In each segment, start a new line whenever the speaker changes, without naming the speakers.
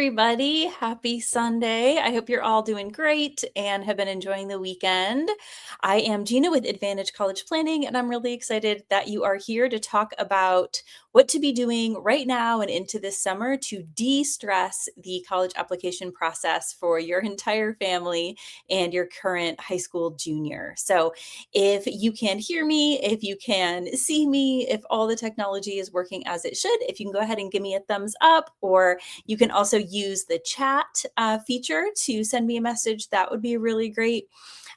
everybody. Happy Sunday. I hope you're all doing great and have been enjoying the weekend. I am Gina with Advantage College Planning, and I'm really excited that you are here to talk about what to be doing right now and into this summer to de-stress the college application process for your entire family and your current high school junior. So if you can hear me, if you can see me, if all the technology is working as it should, if you can go ahead and give me a thumbs up, or you can also use the chat feature to send me a message. That would be really great.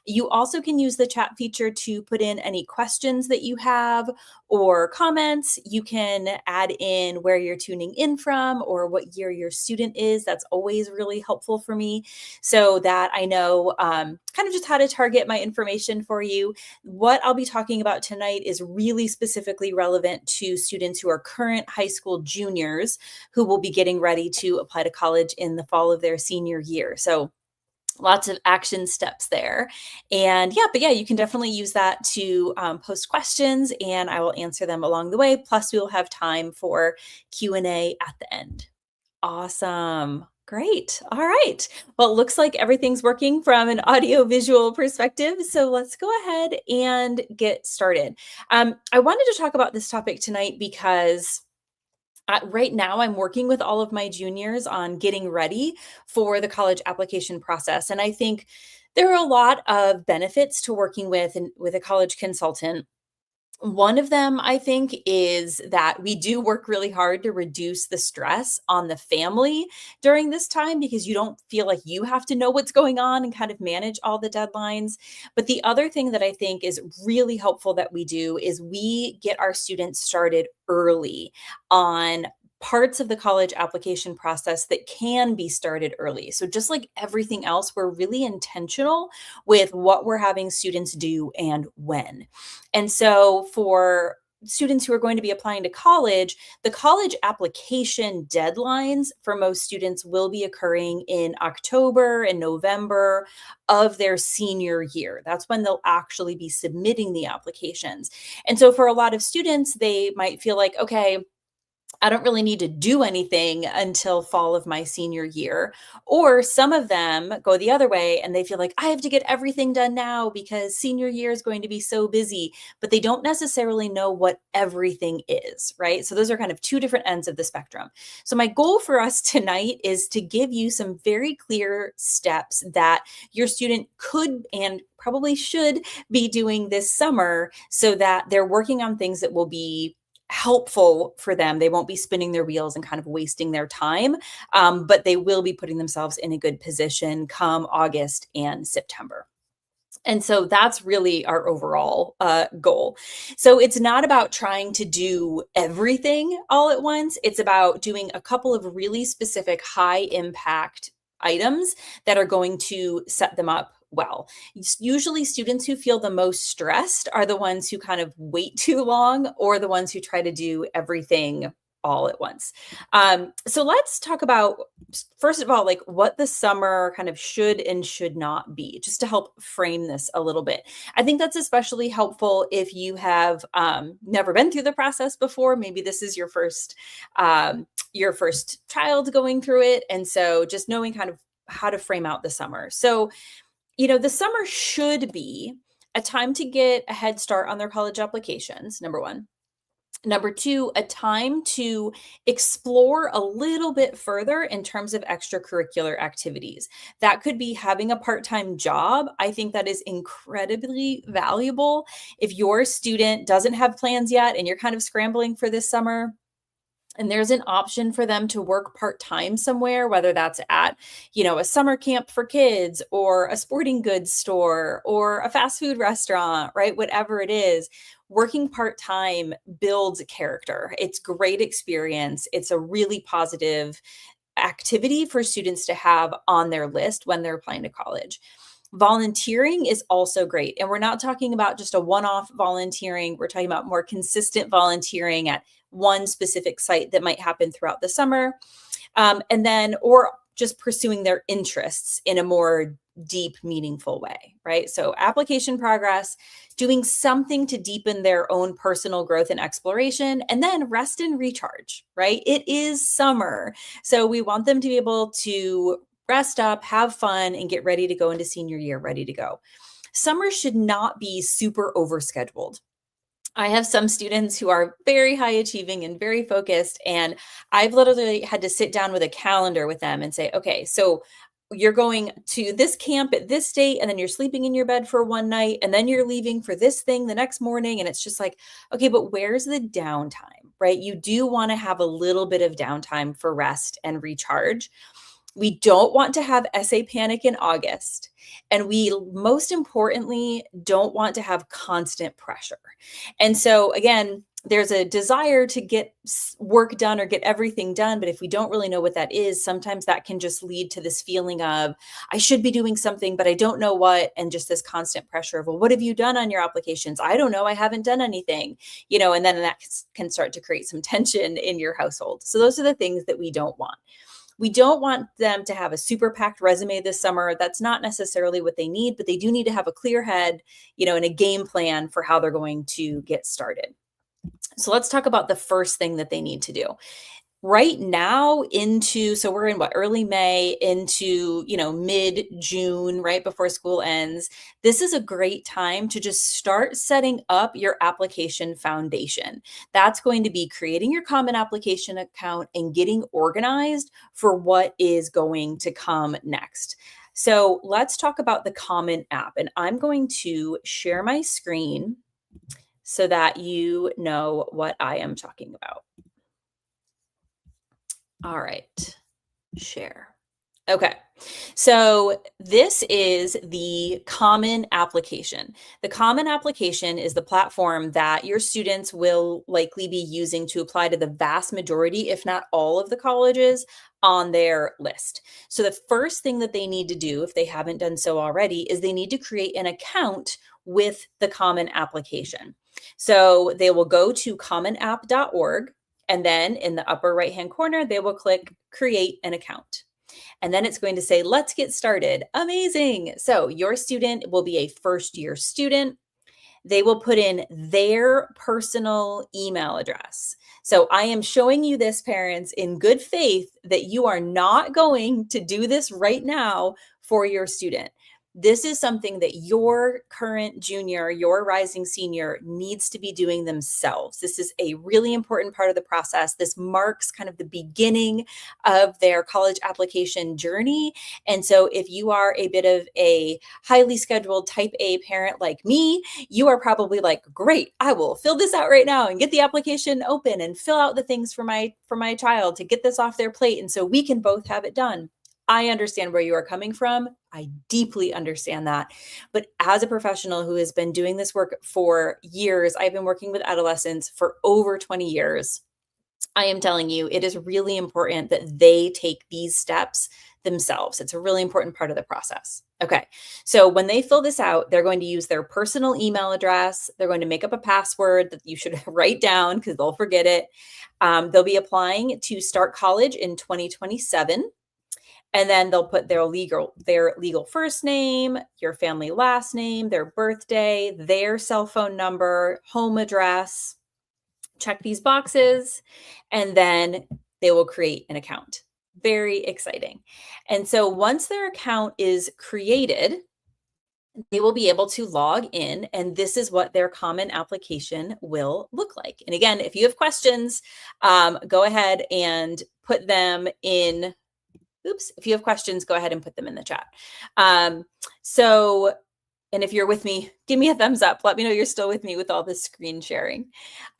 You also can use the chat feature to put in any questions that you have or comments. You can add in where you're tuning in from or what year your student is. That's always really helpful for me so that I know kind of just how to target my information for you. What I'll be talking about tonight is really specifically relevant to students who are current high school juniors who will be getting ready to apply to college in the fall of their senior year. So lots of action steps there. And yeah, you can definitely use that to post questions and I will answer them along the way. Plus we will have time for Q&A at the end. Awesome. Great. All right. Well, it looks like everything's working from an audio visual perspective. So let's go ahead and get started. I wanted to talk about this topic tonight because right now, I'm working with all of my juniors on getting ready for the college application process. And I think there are a lot of benefits to working with a college consultant. One of them, I think, is that we do work really hard to reduce the stress on the family during this time because you don't feel like you have to know what's going on and kind of manage all the deadlines. But the other thing that I think is really helpful that we do is we get our students started early on parts of the college application process that can be started early. So just like everything else, we're really intentional with what we're having students do and when. And so for students who are going to be applying to college, the college application deadlines for most students will be occurring in October and November of their senior year. That's when they'll actually be submitting the applications. And so for a lot of students, they might feel like, okay, I don't really need to do anything until fall of my senior year. Or some of them go the other way and they feel like I have to get everything done now because senior year is going to be so busy, but they don't necessarily know what everything is, right? So those are kind of two different ends of the spectrum. So my goal for us tonight is to give you some very clear steps that your student could and probably should be doing this summer so that they're working on things that will be helpful for them. They won't be spinning their wheels and kind of wasting their time, but they will be putting themselves in a good position come August and September. And so that's really our overall goal. So it's not about trying to do everything all at once. It's about doing a couple of really specific high impact items that are going to set them up well. Usually students who feel the most stressed are the ones who kind of wait too long or the ones who try to do everything all at once. So let's talk about, first of all, like what the summer kind of should and should not be, just to help frame this a little bit. I think that's especially helpful if you have never been through the process before. Maybe this is your first child going through it. And so just knowing kind of how to frame out the summer. So the summer should be a time to get a head start on their college applications, number one. Number two, a time to explore a little bit further in terms of extracurricular activities. That could be having a part-time job. I think that is incredibly valuable. If your student doesn't have plans yet and you're kind of scrambling for this summer, and there's an option for them to work part-time somewhere, whether that's at, a summer camp for kids or a sporting goods store or a fast food restaurant, right? Whatever it is, working part-time builds character. It's great experience. It's a really positive activity for students to have on their list when they're applying to college. Volunteering is also great. And we're not talking about just a one-off volunteering. We're talking about more consistent volunteering at one specific site that might happen throughout the summer. Or just pursuing their interests in a more deep, meaningful way, right? So application progress, doing something to deepen their own personal growth and exploration, and then rest and recharge, right? It is summer. So we want them to be able to rest up, have fun, and get ready to go into senior year, ready to go. Summer should not be super overscheduled. I have some students who are very high achieving and very focused, and I've literally had to sit down with a calendar with them and say, okay, so you're going to this camp at this date, and then you're sleeping in your bed for one night, and then you're leaving for this thing the next morning. And it's just like, okay, but where's the downtime, right? You do want to have a little bit of downtime for rest and recharge. We don't want to have essay panic in August. And we, most importantly, don't want to have constant pressure. And so, again, there's a desire to get work done or get everything done. But if we don't really know what that is, sometimes that can just lead to this feeling of, I should be doing something, but I don't know what. And just this constant pressure of, well, what have you done on your applications? I don't know. I haven't done anything, and then that can start to create some tension in your household. So those are the things that we don't want. We don't want them to have a super packed resume this summer. That's not necessarily what they need, but they do need to have a clear head, and a game plan for how they're going to get started. So let's talk about the first thing that they need to do. Right now so we're in early May into, mid-June, right before school ends. This is a great time to just start setting up your application foundation. That's going to be creating your Common Application account and getting organized for what is going to come next. So let's talk about the Common App, and I'm going to share my screen so that you know what I am talking about. All right, share. Okay, so this is the Common Application. The Common Application is the platform that your students will likely be using to apply to the vast majority, if not all, of the colleges on their list. So the first thing that they need to do, if they haven't done so already, is they need to create an account with the Common Application. So they will go to commonapp.org. And then in the upper right-hand corner, they will click Create an Account. And then it's going to say, let's get started. Amazing. So your student will be a first-year student. They will put in their personal email address. So I am showing you this, parents, in good faith that you are not going to do this right now for your student. This is something that your current junior, your rising senior needs to be doing themselves. This is a really important part of the process. This marks kind of the beginning of their college application journey. And so if you are a bit of a highly scheduled type A parent like me, you are probably like, great, I will fill this out right now and get the application open and fill out the things for my child to get this off their plate. And so we can both have it done. I understand where you are coming from. I deeply understand that. But as a professional who has been doing this work for years, I've been working with adolescents for over 20 years. I am telling you, it is really important that they take these steps themselves. It's a really important part of the process. Okay, so when they fill this out, they're going to use their personal email address. They're going to make up a password that you should write down because they'll forget it. They'll be applying to start college in 2027. And then they'll put their legal first name, your family last name, their birthday, their cell phone number, home address. Check these boxes, and then they will create an account. Very exciting. And so once their account is created, they will be able to log in, and this is what their Common Application will look like. And again, if you have questions, go ahead and put them in. If you have questions, go ahead and put them in the chat. And if you're with me, give me a thumbs up. Let me know you're still with me with all this screen sharing.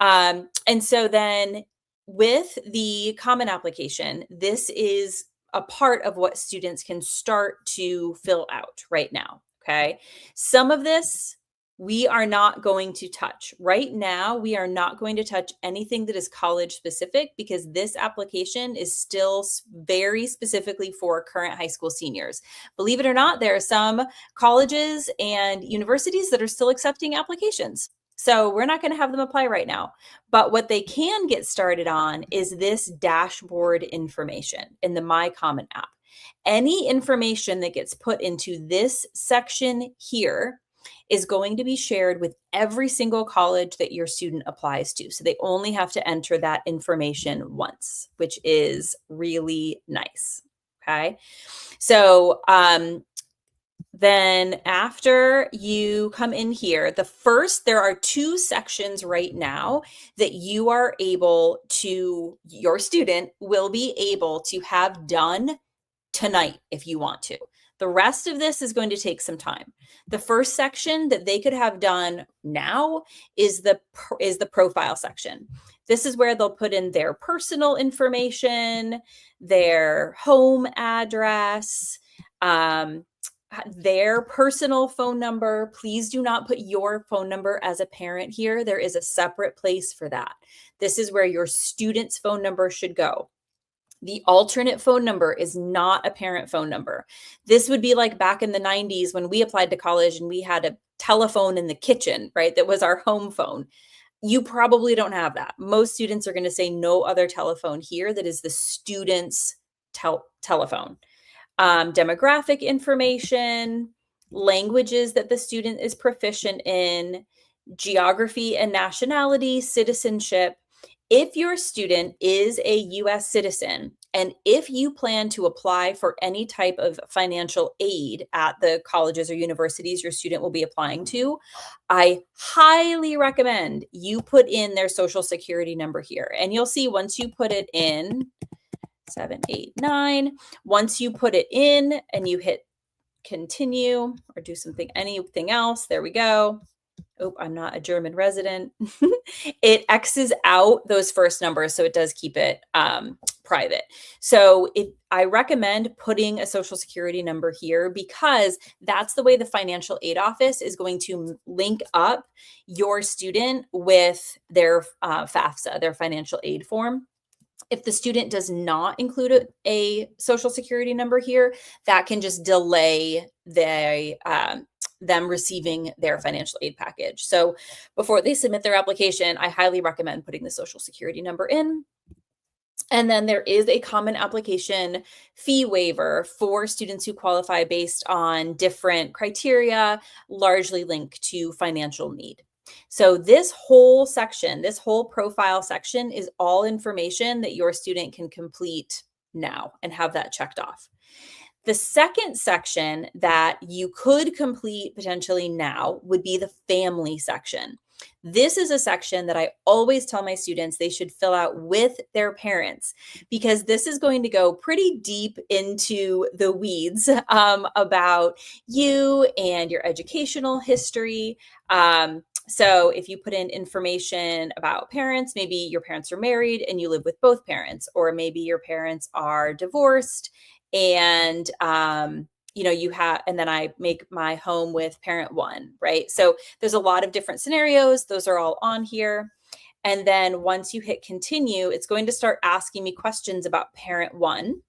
And so then with the Common Application, this is a part of what students can start to fill out right now, okay? Some of this we are not going to touch. Right now, we are not going to touch anything that is college specific because this application is still very specifically for current high school seniors. Believe it or not, there are some colleges and universities that are still accepting applications. So we're not going to have them apply right now. But what they can get started on is this dashboard information in the My Common app. Any information that gets put into this section here is going to be shared with every single college that your student applies to. So they only have to enter that information once, which is really nice. Okay. So then after you come in here, there are two sections right now that your student will be able to have done tonight if you want to. The rest of this is going to take some time. The first section that they could have done now is the profile section. This is where they'll put in their personal information, their home address, their personal phone number. Please do not put your phone number as a parent here. There is a separate place for that. This is where your student's phone number should go. The alternate phone number is not a parent phone number. This would be like back in the 90s when we applied to college and we had a telephone in the kitchen, right? That was our home phone. You probably don't have that. Most students are going to say no other telephone here. That is the student's telephone. Demographic information, languages that the student is proficient in, geography and nationality, citizenship. If your student is a US citizen, and if you plan to apply for any type of financial aid at the colleges or universities your student will be applying to, I highly recommend you put in their social security number here. And you'll see once you put it in, 789, once you put it in and you hit continue or do anything else, there we go. Oh, I'm not a German resident. It X's out those first numbers, so it does keep it private. So I recommend putting a social security number here because that's the way the financial aid office is going to link up your student with their FAFSA, their financial aid form. If the student does not include a social security number here, that can just delay them receiving their financial aid package. So before they submit their application, I highly recommend putting the social security number in. And then there is a common application fee waiver for students who qualify based on different criteria, largely linked to financial need. So this whole section, this whole profile section is all information that your student can complete now and have that checked off. The second section that you could complete potentially now would be the family section. This is a section that I always tell my students they should fill out with their parents because this is going to go pretty deep into the weeds about you and your educational history. So if you put in information about parents, maybe your parents are married and you live with both parents, or maybe your parents are divorced and and then I make my home with parent one, right? So there's a lot of different scenarios. Those are all on here. And then once you hit continue, it's going to start asking me questions about parent one.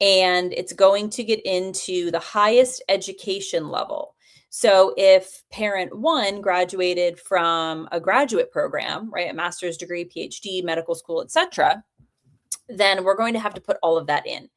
And it's going to get into the highest education level. So if parent one graduated from a graduate program, right, a master's degree, PhD, medical school, etc., then we're going to have to put all of that in.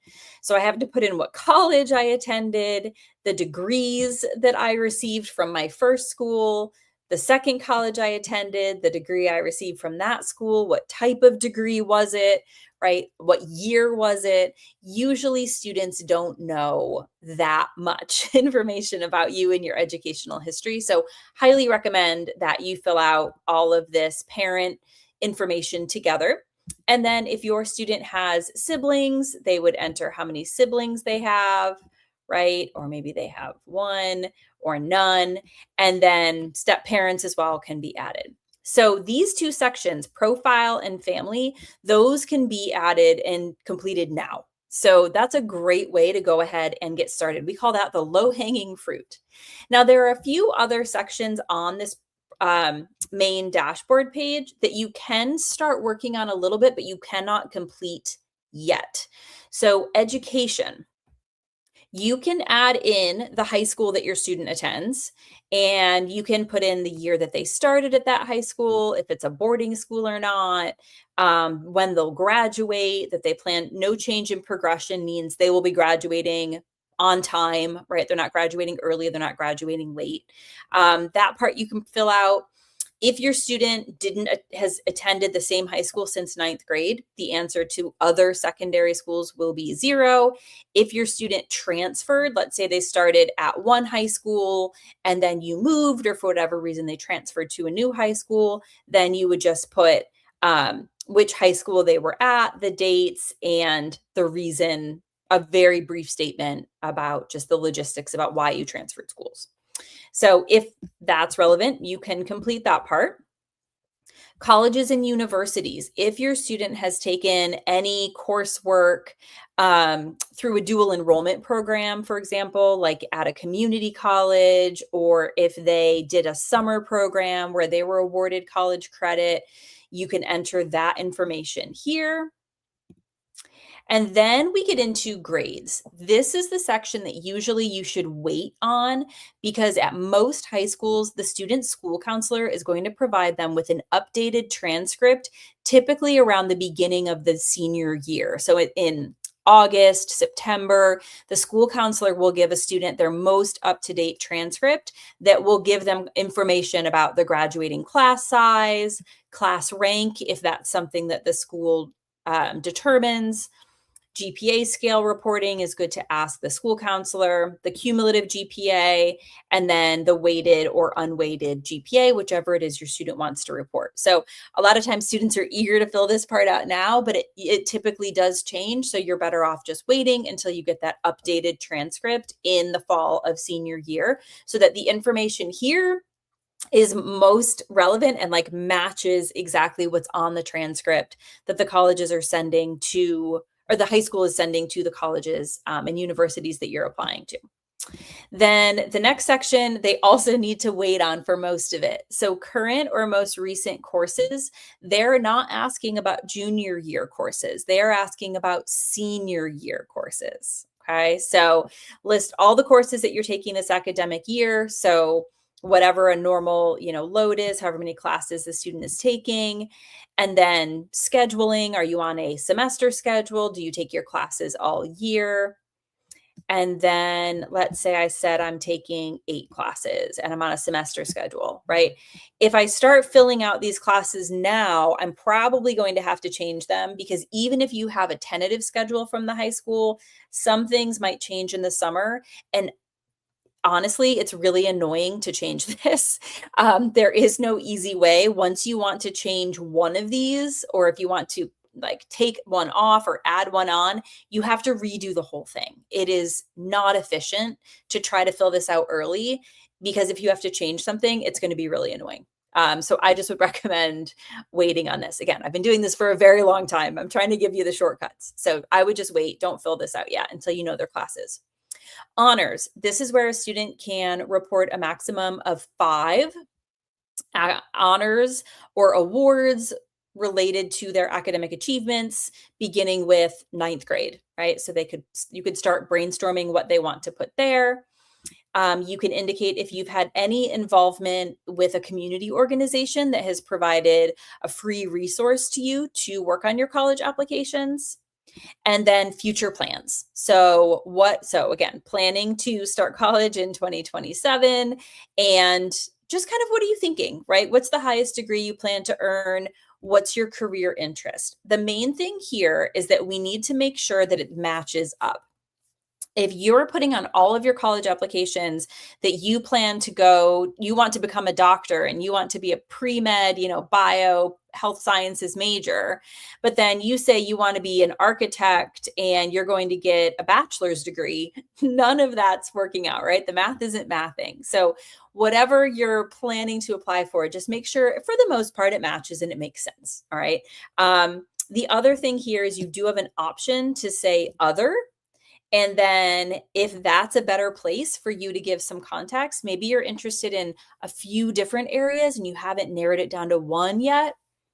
So I have to put in what college I attended, the degrees that I received from my first school, the second college I attended, the degree I received from that school, what type of degree was it, right? What year was it? Usually students don't know that much information about you and your educational history. So highly recommend that you fill out all of this parent information together. And then if your student has siblings, they would enter how many siblings they have, right? Or maybe they have one or none. And then step parents as well can be added. So these two sections, profile and family, those can be added and completed now. So that's a great way to go ahead and get started. We call that the low-hanging fruit. Now, there are a few other sections on this main dashboard page that you can start working on a little bit, but you cannot complete yet. So education. You can add in the high school that your student attends, and you can put in the year that they started at that high school, if it's a boarding school or not, when they'll graduate, that they plan no change in progression means they will be graduating on time, right? They're not graduating early, they're not graduating late. That part you can fill out. If your student didn't has attended the same high school since ninth grade, the answer to other secondary schools will be 0. If your student transferred, let's say they started at one high school and then you moved, or for whatever reason they transferred to a new high school, then you would just put which high school they were at, the dates, and the reason, a very brief statement about just the logistics about why you transferred schools. So if that's relevant, you can complete that part. Colleges and universities, if your student has taken any coursework through a dual enrollment program, for example, like at a community college, or if they did a summer program where they were awarded college credit, you can enter that information here. And then we get into grades. This is the section that usually you should wait on, because at most high schools, the student school counselor is going to provide them with an updated transcript, typically around the beginning of the senior year. So in August, September, the school counselor will give a student their most up-to-date transcript that will give them information about the graduating class size, class rank, if that's something that the school determines. GPA scale reporting is good to ask the school counselor, the cumulative GPA, and then the weighted or unweighted GPA, whichever it is your student wants to report. So a lot of times students are eager to fill this part out now, but it typically does change. So you're better off just waiting until you get that updated transcript in the fall of senior year, so that the information here is most relevant and like matches exactly what's on the transcript that the colleges are sending to, or the high school is sending to the colleges and universities that you're applying to. Then the next section, they also need to wait on for most of it. So current or most recent courses, they're not asking about junior year courses. They're asking about senior year courses. Okay, so list all the courses that you're taking this academic year. So whatever a normal, load is, however many classes the student is taking. And then scheduling, are you on a semester schedule? Do you take your classes all year? And then let's say I said I'm taking 8 classes and I'm on a semester schedule, right? If I start filling out these classes now, I'm probably going to have to change them, because even if you have a tentative schedule from the high school, some things might change in the summer. And honestly, it's really annoying to change this. There is no easy way. Once you want to change one of these, or if you want to like take one off or add one on, you have to redo the whole thing. It is not efficient to try to fill this out early, because if you have to change something, it's going to be really annoying. So I just would recommend waiting on this. Again, I've been doing this for a very long time. I'm trying to give you the shortcuts. So I would just wait. Don't fill this out yet until you know their classes. Honors. This is where a student can report a maximum of 5 honors or awards related to their academic achievements, beginning with ninth grade, right? So you could start brainstorming what they want to put there. You can indicate if you've had any involvement with a community organization that has provided a free resource to you to work on your college applications. And then future plans. So again, planning to start college in 2027, and just kind of, what are you thinking, right? What's the highest degree you plan to earn? What's your career interest? The main thing here is that we need to make sure that it matches up. If you're putting on all of your college applications that you want to become a doctor and you want to be a pre-med, bio health sciences major, but then you say you want to be an architect and you're going to get a bachelor's degree, none of that's working out, right? The math isn't mathing. So whatever you're planning to apply for, just make sure for the most part it matches and it makes sense. All right. The other thing here is you do have an option to say other. And then if that's a better place for you to give some context, maybe you're interested in a few different areas and you haven't narrowed it down to one yet,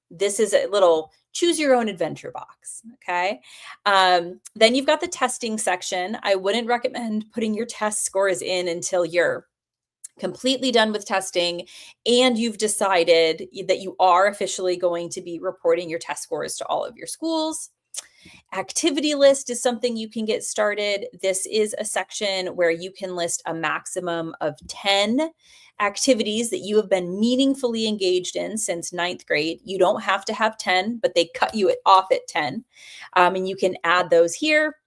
this is a little choose your own adventure box. Okay. Then you've got the testing section. I wouldn't recommend putting your test scores in until you're completely done with testing and you've decided that you are officially going to be reporting your test scores to all of your schools. Activity list is something you can get started. This is a section where you can list a maximum of 10 activities that you have been meaningfully engaged in since ninth grade. You don't have to have 10, but they cut you off at 10. And you can add those here.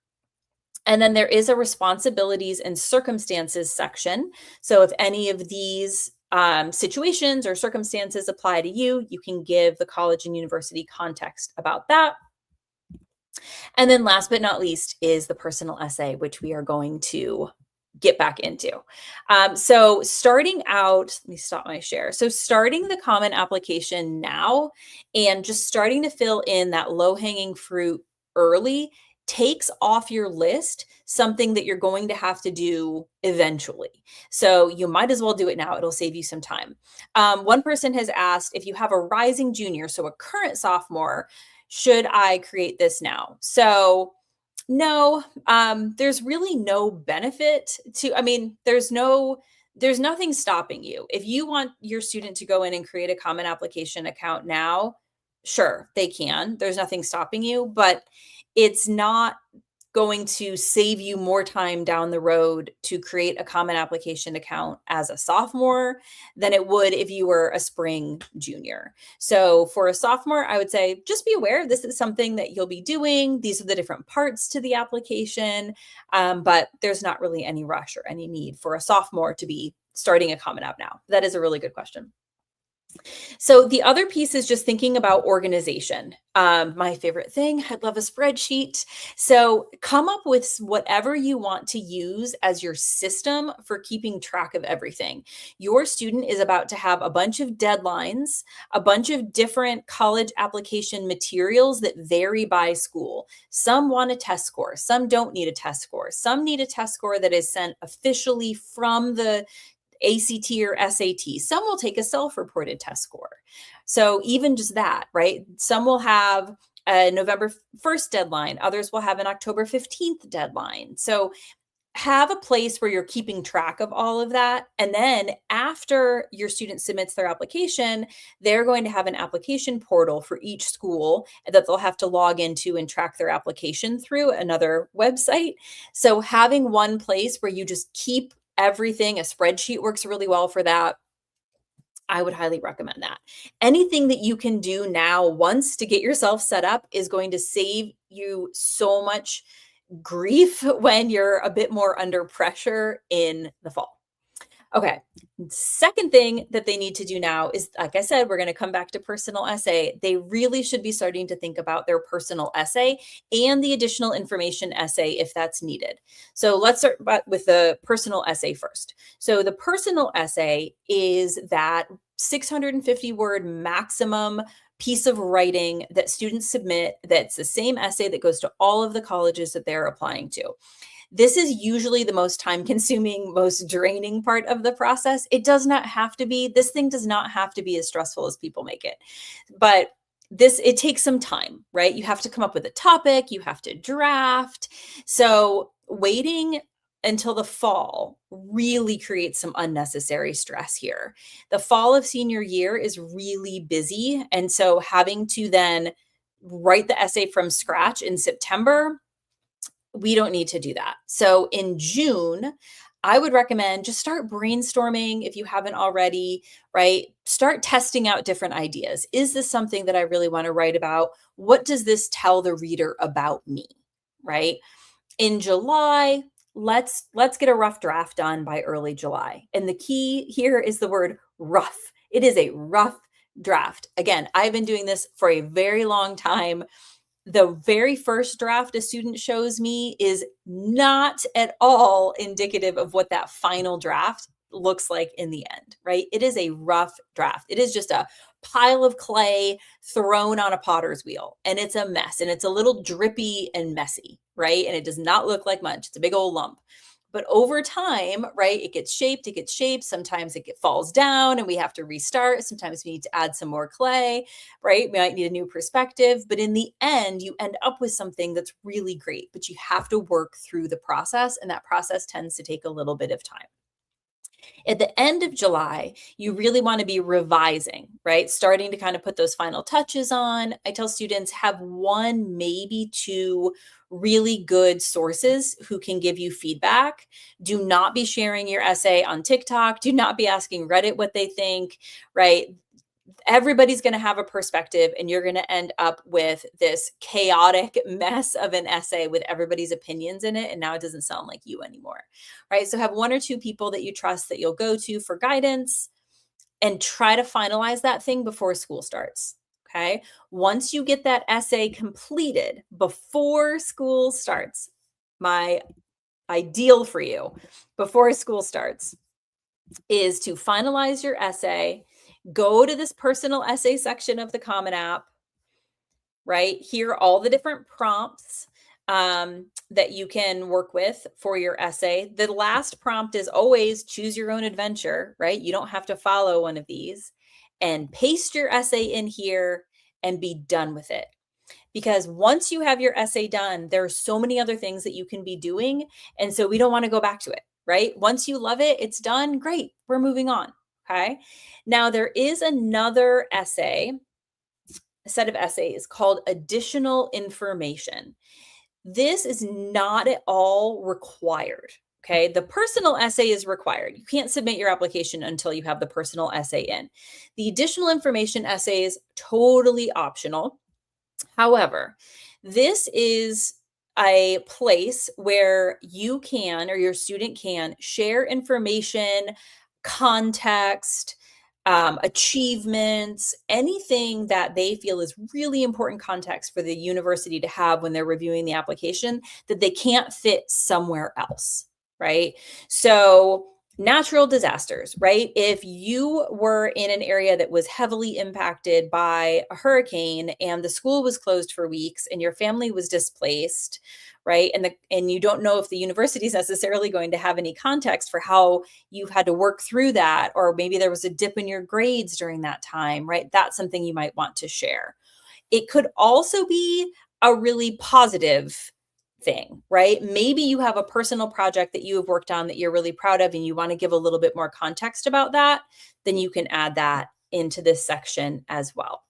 And then there is a responsibilities and circumstances section. So if any of these situations or circumstances apply to you, you can give the college and university context about that. And then last but not least is the personal essay, which we are going to get back into. So starting out, let me stop my share. So starting the common application now and just starting to fill in that low-hanging fruit early takes off your list something that you're going to have to do eventually. So you might as well do it now. It'll save you some time. One person has asked if you have a rising junior, so a current sophomore, should I create this now? So no, there's really no benefit to, I mean, there's nothing stopping you. If you want your student to go in and create a common application account now, sure, they can. There's nothing stopping you, but it's not going to save you more time down the road to create a common application account as a sophomore than it would if you were a spring junior. So for a sophomore, I would say just be aware this is something that you'll be doing. These are the different parts to the application, but there's not really any rush or any need for a sophomore to be starting a common app now. That is a really good question. So the other piece is just thinking about organization. My favorite thing, I love a spreadsheet. So come up with whatever you want to use as your system for keeping track of everything. Your student is about to have a bunch of deadlines, a bunch of different college application materials that vary by school. Some want a test score, some don't need a test score, some need a test score that is sent officially from the ACT or SAT. Some will take a self-reported test score. So even just that, right? Some will have a November 1st deadline. Others will have an October 15th deadline. So have a place where you're keeping track of all of that. And then after your student submits their application, they're going to have an application portal for each school that they'll have to log into and track their application through another website. So having one place where you just keep everything, a spreadsheet works really well for that. I would highly recommend that. Anything that you can do now once to get yourself set up is going to save you so much grief when you're a bit more under pressure in the fall. Okay. Second thing that they need to do now is, like I said, we're going to come back to personal essay. They really should be starting to think about their personal essay and the additional information essay if that's needed. So let's start with the personal essay first. So the personal essay is that 650 word maximum piece of writing that students submit that's the same essay that goes to all of the colleges that they're applying to. This is usually the most time consuming, most draining part of the process. It does not have to be, this thing does not have to be as stressful as people make it. But it takes some time, right? You have to come up with a topic, you have to draft. So waiting until the fall really creates some unnecessary stress here. The fall of senior year is really busy. And so having to then write the essay from scratch in September, we don't need to do that. So in June, I would recommend just start brainstorming if you haven't already, right? Start testing out different ideas. Is this something that I really want to write about? What does this tell the reader about me, right? In July, let's get a rough draft done by early July. And the key here is the word rough. It is a rough draft. Again, I've been doing this for a very long time. The very first draft a student shows me is not at all indicative of what that final draft looks like in the end, right? It is a rough draft. It is just a pile of clay thrown on a potter's wheel, and it's a mess, and it's a little drippy and messy, right? And it does not look like much. It's a big old lump. But over time, right, it gets shaped, it gets shaped. Sometimes falls down and we have to restart. Sometimes we need to add some more clay, right? We might need a new perspective. But in the end, you end up with something that's really great. But you have to work through the process. And that process tends to take a little bit of time. At the end of July, you really want to be revising, right? Starting to kind of put those final touches on. I tell students have one, maybe two really good sources who can give you feedback. Do not be sharing your essay on TikTok. Do not be asking Reddit what they think, right? Everybody's going to have a perspective and you're going to end up with this chaotic mess of an essay with everybody's opinions in it, and now it doesn't sound like you anymore, right? So have one or two people that you trust that you'll go to for guidance and try to finalize that thing before school starts. Okay, once you get that essay completed before school starts, my ideal for you before school starts is to finalize your essay, go to this personal essay section of the Common App, right? Here are all the different prompts that you can work with for your essay. The last prompt is always choose your own adventure, right? You don't have to follow one of these, and paste your essay in here and be done with it. Because once you have your essay done, there are so many other things that you can be doing. And so we don't want to go back to it, right? Once you love it, it's done. Great. We're moving on. Okay. Now, there is another essay, a set of essays called additional information. This is not at all required. Okay. The personal essay is required. You can't submit your application until you have the personal essay in. The additional information essay is totally optional. However, this is a place where you can, or your student can, share information, context, achievements, anything that they feel is really important context for the university to have when they're reviewing the application that they can't fit somewhere else, right? So, natural disasters, right? If you were in an area that was heavily impacted by a hurricane and the school was closed for weeks and your family was displaced, right? And you don't know if the university is necessarily going to have any context for how you've had to work through that, or maybe there was a dip in your grades during that time, right? That's something you might want to share. It could also be a really positive thing, right? Maybe you have a personal project that you have worked on that you're really proud of and you want to give a little bit more context about that, then you can add that into this section as well.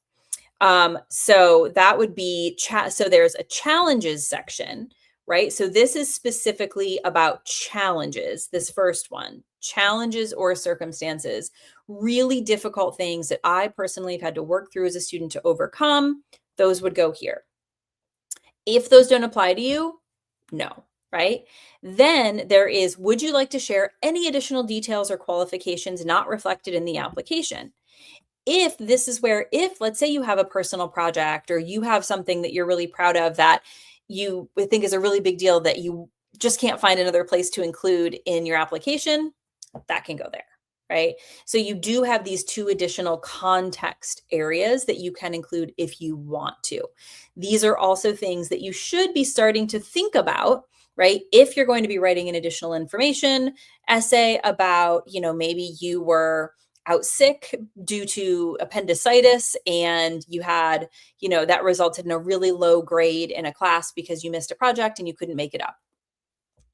So that would be, so there's a challenges section, right? So this is specifically about challenges. This first one, challenges or circumstances, really difficult things that I personally have had to work through as a student to overcome, those would go here. If those don't apply to you, no, right? Then there is, would you like to share any additional details or qualifications not reflected in the application? If this is where, if let's say you have a personal project or you have something that you're really proud of that you think is a really big deal that you just can't find another place to include in your application, that can go there, right? So you do have these two additional context areas that you can include if you want to. These are also things that you should be starting to think about, right? If you're going to be writing an additional information essay about, maybe you were out sick due to appendicitis and you had, that resulted in a really low grade in a class because you missed a project and you couldn't make it up.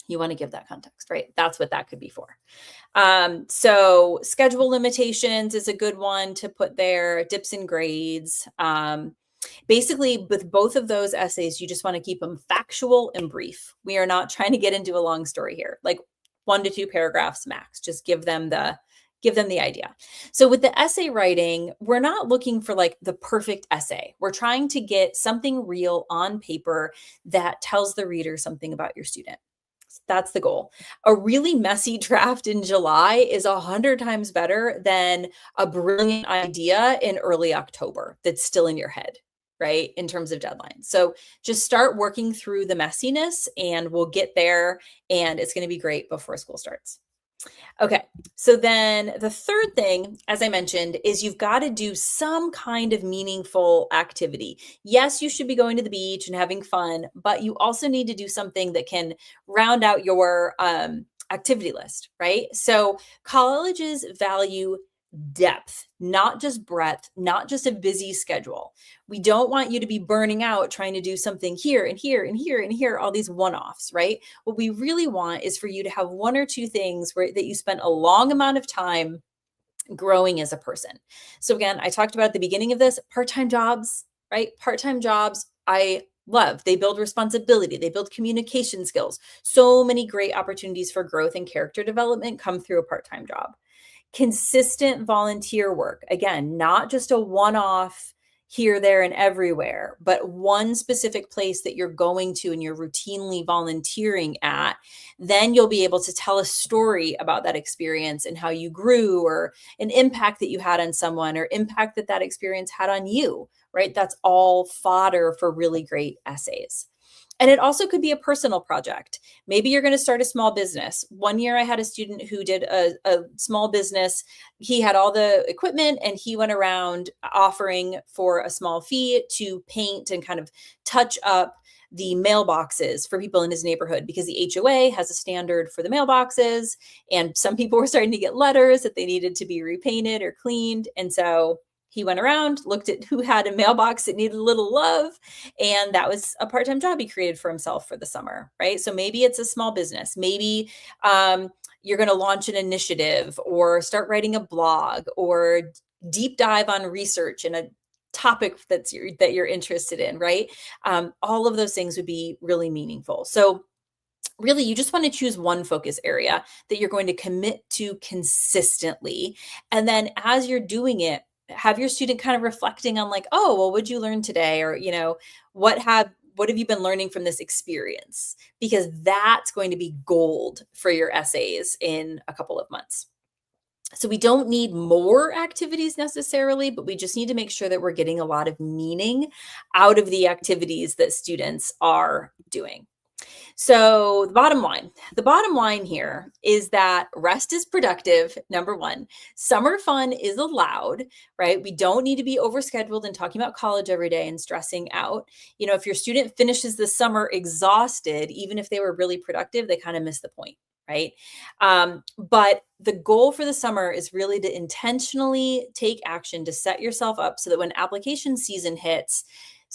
You want to give that context, right? That's what that could be for. So schedule limitations is a good one to put there, dips in grades. Basically, with both of those essays, you just want to keep them factual and brief. We are not trying to get into a long story here, like 1 to 2 paragraphs max. Just give them the idea. So with the essay writing, we're not looking for like the perfect essay. We're trying to get something real on paper that tells the reader something about your student. That's the goal. A really messy draft in July is 100 times better than a brilliant idea in early October that's still in your head, right? In terms of deadlines. So just start working through the messiness and we'll get there and it's going to be great before school starts. Okay, so then the third thing, as I mentioned, is you've got to do some kind of meaningful activity. Yes, you should be going to the beach and having fun, but you also need to do something that can round out your activity list, right? So colleges value depth, not just breadth, not just a busy schedule. We don't want you to be burning out trying to do something here and here and here and here, all these one-offs, right? What we really want is for you to have one or two things where that you spend a long amount of time growing as a person. So again, I talked about at the beginning of this, part-time jobs, right? Part-time jobs, I love. They build responsibility, they build communication skills. So many great opportunities for growth and character development come through a part-time job. Consistent volunteer work, again, not just a one-off here, there, and everywhere, but one specific place that you're going to and you're routinely volunteering at, then you'll be able to tell a story about that experience and how you grew, or an impact that you had on someone, or impact that that experience had on you, right? That's all fodder for really great essays. And it also could be a personal project. Maybe you're going to start a small business. One year I had a student who did a small business. He had all the equipment and he went around offering for a small fee to paint and kind of touch up the mailboxes for people in his neighborhood, because the HOA has a standard for the mailboxes. And some people were starting to get letters that they needed to be repainted or cleaned. And so he went around, looked at who had a mailbox that needed a little love, and that was a part-time job he created for himself for the summer, right? So maybe it's a small business. Maybe you're going to launch an initiative or start writing a blog or deep dive on research in a topic that you're interested in, right? All of those things would be really meaningful. So really, you just want to choose one focus area that you're going to commit to consistently. And then as you're doing it, have your student kind of reflecting on like, oh, well, what'd you learn today? Or, what have you been learning from this experience? Because that's going to be gold for your essays in a couple of months. So we don't need more activities necessarily, but we just need to make sure that we're getting a lot of meaning out of the activities that students are doing. So the bottom line here is that rest is productive. Number one, summer fun is allowed, right? We don't need to be overscheduled and talking about college every day and stressing out. If your student finishes the summer exhausted, even if they were really productive, they kind of miss the point, right? But the goal for the summer is really to intentionally take action to set yourself up so that when application season hits,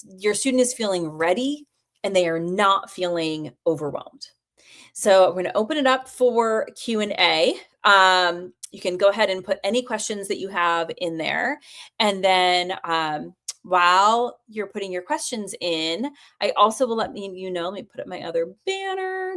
your student is feeling ready and they are not feeling overwhelmed. So I'm going to open it up for Q&A. You can go ahead and put any questions that you have in there. And then while you're putting your questions in, I also will let me put up my other banner.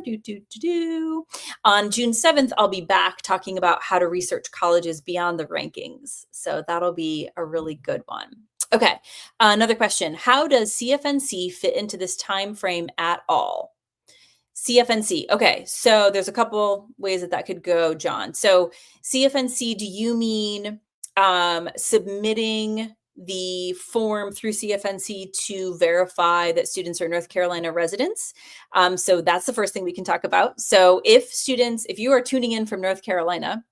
On June 7th, I'll be back talking about how to research colleges beyond the rankings. So that'll be a really good one. Okay, another question. How does CFNC fit into this time frame at all? CFNC. Okay, so there's a couple ways that could go, John. So CFNC, do you mean submitting the form through CFNC to verify that students are North Carolina residents? So that's the first thing we can talk about. So if you are tuning in from North Carolina,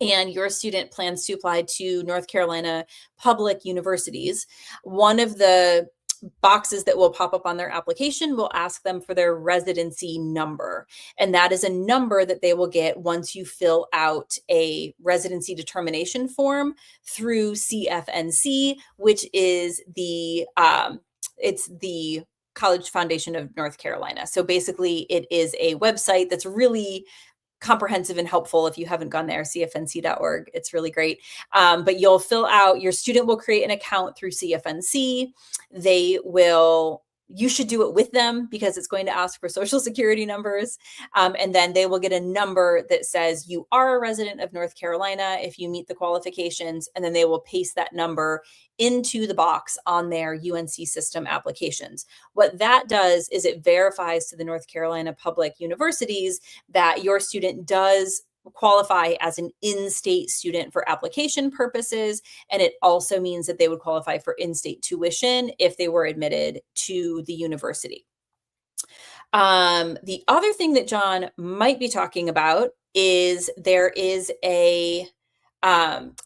and your student plans to apply to North Carolina public universities, one of the boxes that will pop up on their application will ask them for their residency number. And that is a number that they will get once you fill out a residency determination form through CFNC, which is it's the College Foundation of North Carolina. So basically it is a website that's really comprehensive and helpful. If you haven't gone there, cfnc.org. It's really great. But your student will create an account through CFNC. You should do it with them because it's going to ask for social security numbers. And then they will get a number that says you are a resident of North Carolina if you meet the qualifications. And then they will paste that number into the box on their UNC system applications. What that does is it verifies to the North Carolina public universities that your student does qualify as an in-state student for application purposes. And it also means that they would qualify for in-state tuition if they were admitted to the university. The other thing that John might be talking about is there is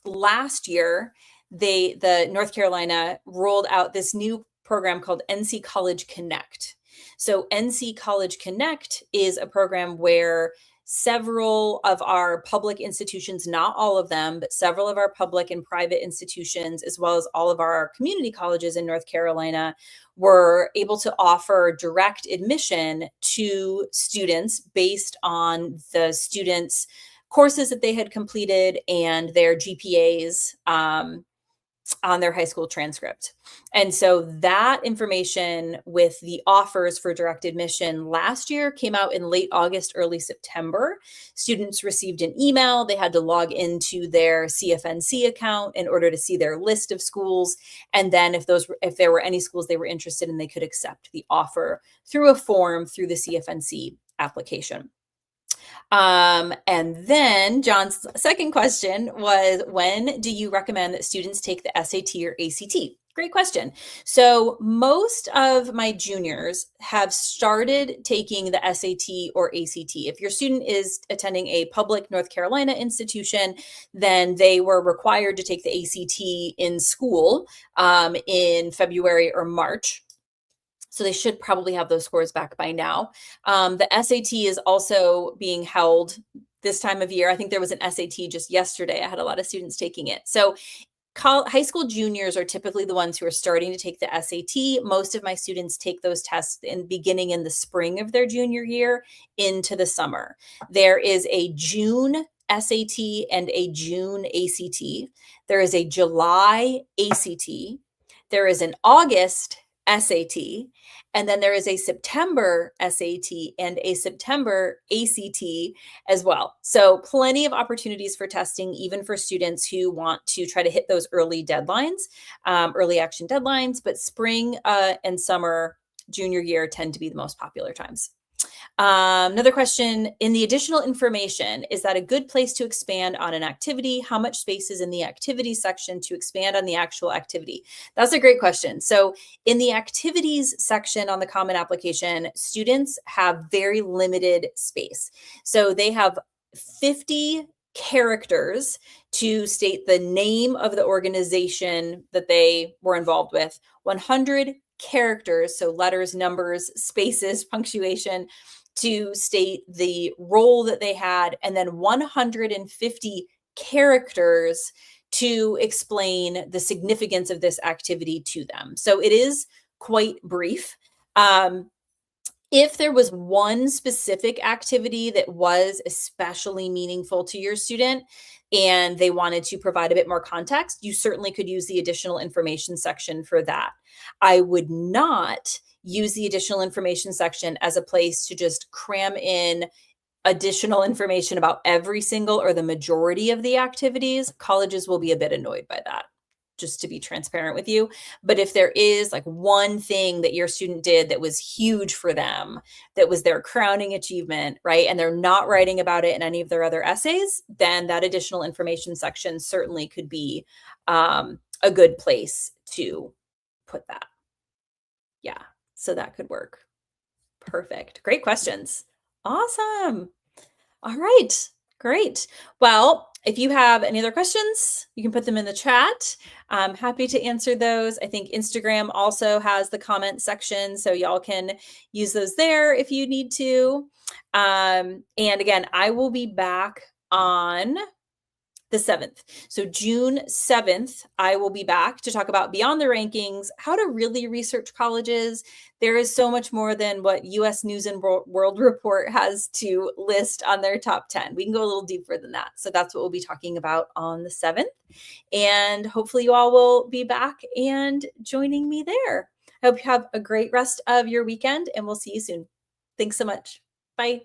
last year, the North Carolina rolled out this new program called NC College Connect. So NC College Connect is a program where several of our public institutions, not all of them, but several of our public and private institutions, as well as all of our community colleges in North Carolina, were able to offer direct admission to students based on the students' courses that they had completed and their GPAs on their high school transcript. And so that information with the offers for direct admission last year came out in late August, early September. Students received an email. They had to log into their CFNC account in order to see their list of schools. And then if there were any schools they were interested in, they could accept the offer through a form through the CFNC application. And then John's second question was, when do you recommend that students take the SAT or ACT? Great question. So most of my juniors have started taking the SAT or ACT. If your student is attending a public North Carolina institution, then they were required to take the ACT in school in February or March. So they should probably have those scores back by now. The SAT is also being held this time of year. I think there was an SAT just yesterday. I had a lot of students taking it. So high school juniors are typically the ones who are starting to take the SAT. Most of my students take those tests beginning in the spring of their junior year into the summer. There is a June SAT and a June ACT. There is a July ACT. There is an August SAT, and then there is a September SAT and a September ACT as well. So plenty of opportunities for testing, even for students who want to try to hit those early deadlines, early action deadlines, but spring and summer junior year tend to be the most popular times. Another question, in the additional information, is that a good place to expand on an activity? How much space is in the activities section to expand on the actual activity? That's a great question. So in the activities section on the Common Application, students have very limited space. So they have 50 characters to state the name of the organization that they were involved with, 100 characters, so letters, numbers, spaces, punctuation, to state the role that they had, and then 150 characters to explain the significance of this activity to them. So it is quite brief. If there was one specific activity that was especially meaningful to your student and they wanted to provide a bit more context, you certainly could use the additional information section for that. I would not use the additional information section as a place to just cram in additional information about every single or the majority of the activities. Colleges will be a bit annoyed by that, just to be transparent with you. But if there is like one thing that your student did that was huge for them, that was their crowning achievement, right, and they're not writing about it in any of their other essays, then that additional information section certainly could be a good place to put that. Yeah, so that could work. Perfect. Great questions. Awesome. All right. Great. Well, if you have any other questions, you can put them in the chat. I'm happy to answer those. I think Instagram also has the comment section, so y'all can use those there if you need to. And again, I will be back on the 7th. So June 7th, I will be back to talk about Beyond the Rankings, how to really research colleges. There is so much more than what US News and World Report has to list on their top 10. We can go a little deeper than that. So that's what we'll be talking about on the 7th. And hopefully you all will be back and joining me there. I hope you have a great rest of your weekend, and we'll see you soon. Thanks so much. Bye.